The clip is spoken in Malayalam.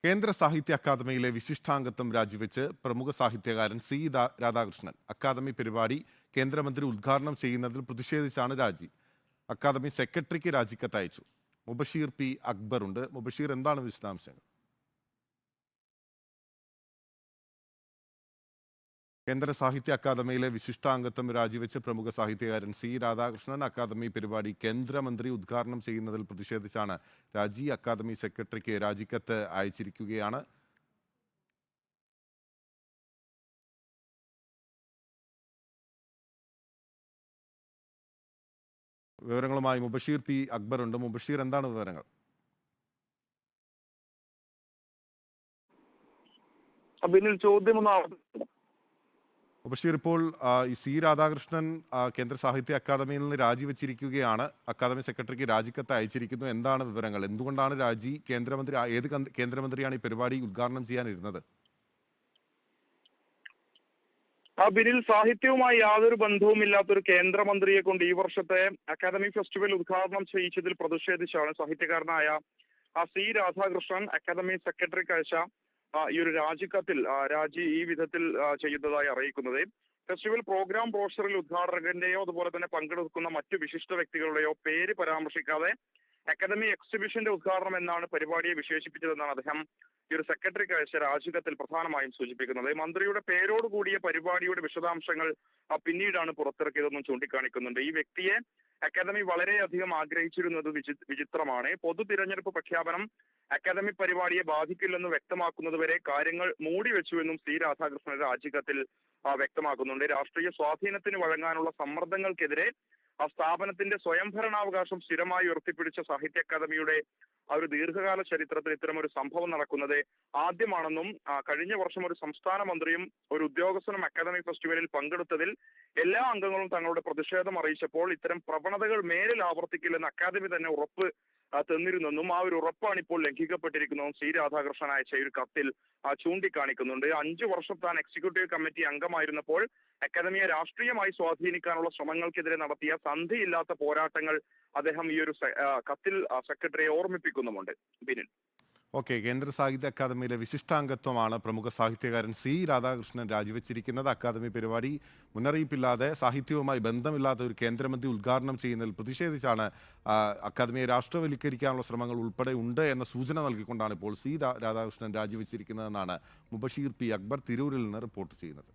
കേന്ദ്ര സാഹിത്യ അക്കാദമിയിലെ വിശിഷ്ടാംഗത്വം രാജിവെച്ച് പ്രമുഖ സാഹിത്യകാരൻ സി രാധാകൃഷ്ണൻ അക്കാദമി പരിപാടി കേന്ദ്രമന്ത്രി ഉദ്ഘാടനം ചെയ്യുന്നതിൽ പ്രതിഷേധിച്ചാണ് രാജി. അക്കാദമി സെക്രട്ടറിക്ക് രാജിക്കത്ത് അയച്ചു. മുബഷീർ പി അക്ബർ ഉണ്ട്. മുബഷീർ, എന്താണ് വിശദാംശങ്ങൾ? കേന്ദ്ര സാഹിത്യ അക്കാദമിയിലെ വിശിഷ്ടാംഗത്വം രാജിവെച്ച് പ്രമുഖ സാഹിത്യകാരൻ സി രാധാകൃഷ്ണൻ അക്കാദമി പരിപാടി കേന്ദ്രമന്ത്രി ഉദ്ഘാടനം ചെയ്യുന്നതിൽ പ്രതിഷേധിച്ചാണ് രാജി. അക്കാദമി സെക്രട്ടറിക്ക് രാജിക്കത്ത് അയച്ചിരിക്കുകയാണ്. വിവരങ്ങളുമായി മുബഷീർ പി അക്ബർ ഉണ്ട്. മുബഷീർ, എന്താണ് വിവരങ്ങൾ? ബഷീർ, ഇപ്പോൾ ഈ സി രാധാകൃഷ്ണൻ കേന്ദ്ര സാഹിത്യ അക്കാദമിയിൽ നിന്ന് രാജിവെച്ചിരിക്കുകയാണ്. അക്കാദമി സെക്രട്ടറിക്ക് രാജിക്കത്ത് അയച്ചിരിക്കുന്നു. എന്താണ് വിവരങ്ങൾ? എന്തുകൊണ്ടാണ് രാജി? ഏത് കേന്ദ്രമന്ത്രിയാണ് ഈ പരിപാടി ഉദ്ഘാടനം ചെയ്യാനിരുന്നത്? ബിനിൽ, സാഹിത്യവുമായി യാതൊരു ബന്ധവുമില്ലാത്തൊരു കേന്ദ്രമന്ത്രിയെ കൊണ്ട് ഈ വർഷത്തെ അക്കാദമി ഫെസ്റ്റിവൽ ഉദ്ഘാടനം ചെയ്യിച്ചതിൽ പ്രതിഷേധിച്ചാണ് സാഹിത്യകാരനായ സി രാധാകൃഷ്ണൻ അക്കാദമി സെക്രട്ടറിക്ക് അയച്ച ഈ ഒരു രാജിക്കത്തിൽ രാജി ഈ വിധത്തിൽ ചെയ്യുന്നതായി അറിയിക്കുന്നത്. ഫെസ്റ്റിവൽ പ്രോഗ്രാം ബ്രോഷറിൽ ഉദ്ഘാടകന്റെയോ അതുപോലെ തന്നെ പങ്കെടുക്കുന്ന മറ്റു വിശിഷ്ട വ്യക്തികളുടെയോ പേര് പരാമർശിക്കാതെ അക്കാദമി എക്സിബിഷന്റെ ഉദ്ഘാടനം എന്നാണ് പരിപാടിയെ വിശേഷിപ്പിച്ചതെന്നാണ് അദ്ദേഹം ഈ ഒരു സെക്രട്ടറിക്ക് അയച്ച രാജിക്കത്തിൽ പ്രധാനമായും സൂചിപ്പിക്കുന്നത്. മന്ത്രിയുടെ പേരോടുകൂടിയ പരിപാടിയുടെ വിശദാംശങ്ങൾ പിന്നീടാണ് പുറത്തിറക്കിയതെന്നും ചൂണ്ടിക്കാണിക്കുന്നുണ്ട്. ഈ വ്യക്തിയെ അക്കാദമി വളരെയധികം ആഗ്രഹിച്ചിരുന്നത് വിചിത്രമാണ്. പൊതു തിരഞ്ഞെടുപ്പ് പ്രഖ്യാപനം അക്കാദമി പരിപാടിയെ ബാധിക്കില്ലെന്ന് വ്യക്തമാക്കുന്നതുവരെ കാര്യങ്ങൾ മൂടിവെച്ചുവെന്നും സി രാധാകൃഷ്ണൻ രാജിക്കത്തിൽ വ്യക്തമാക്കുന്നുണ്ട്. രാഷ്ട്രീയ സ്വാധീനത്തിന് വഴങ്ങാനുള്ള സമ്മർദ്ദങ്ങൾക്കെതിരെ ആ സ്ഥാപനത്തിന്റെ സ്വയംഭരണാവകാശം സ്ഥിരമായി ഉയർത്തിപ്പിടിച്ച സാഹിത്യ അക്കാദമിയുടെ ഒരു ദീർഘകാല ചരിത്രത്തിൽ ഇത്തരം ഒരു സംഭവം നടക്കുന്നത് ആദ്യമാണെന്നും കഴിഞ്ഞ വർഷം ഒരു സംസ്ഥാന മന്ത്രിയും ഒരു ഉദ്യോഗസ്ഥനും അക്കാദമി ഫെസ്റ്റിവലിൽ പങ്കെടുത്തതിൽ എല്ലാ അംഗങ്ങളും തങ്ങളുടെ പ്രതിഷേധം അറിയിച്ചപ്പോൾ ഇത്തരം പ്രവണതകൾ മേലിൽ ആവർത്തിക്കില്ലെന്ന് അക്കാദമി തന്നെ ഉറപ്പ് തന്നിരുന്നെന്നും ആ ഒരു ഉറപ്പാണ് ഇപ്പോൾ ലംഘിക്കപ്പെട്ടിരിക്കുന്നതും സി രാധാകൃഷ്ണൻ അയച്ച ഒരു കത്തിൽ ചൂണ്ടിക്കാണിക്കുന്നുണ്ട്. 5 വർഷം താൻ എക്സിക്യൂട്ടീവ് കമ്മിറ്റി അംഗമായിരുന്നപ്പോൾ അക്കാദമിയെ രാഷ്ട്രീയമായി സ്വാധീനിക്കാനുള്ള ശ്രമങ്ങൾക്കെതിരെ നടത്തിയ സന്ധിയില്ലാത്ത പോരാട്ടങ്ങൾ അദ്ദേഹം ഈ ഒരു കത്തിൽ സെക്രട്ടറിയെ ഓർമ്മിപ്പിക്കുന്നുമുണ്ട്. ബിനിൽ, ഓക്കെ, കേന്ദ്ര സാഹിത്യ അക്കാദമിയിലെ വിശിഷ്ടാംഗത്വമാണ് പ്രമുഖ സാഹിത്യകാരൻ സി രാധാകൃഷ്ണൻ രാജിവെച്ചിരിക്കുന്നത്. അക്കാദമി പരിപാടി മുന്നറിയിപ്പില്ലാതെ സാഹിത്യവുമായി ബന്ധമില്ലാത്ത ഒരു കേന്ദ്രമന്ത്രി ഉദ്ഘാടനം ചെയ്യുന്നതിൽ പ്രതിഷേധിച്ചാണ് അക്കാദമിയെ രാഷ്ട്രവൽക്കരിക്കാനുള്ള ശ്രമങ്ങൾ ഉൾപ്പെടെ ഉണ്ട് എന്ന സൂചന നൽകിക്കൊണ്ടാണ് ഇപ്പോൾ സി രാധാകൃഷ്ണൻ രാജിവെച്ചിരിക്കുന്നതെന്നാണ് മുബഷീർ പി അക്ബർ തിരൂരിൽ നിന്ന് റിപ്പോർട്ട് ചെയ്യുന്നത്.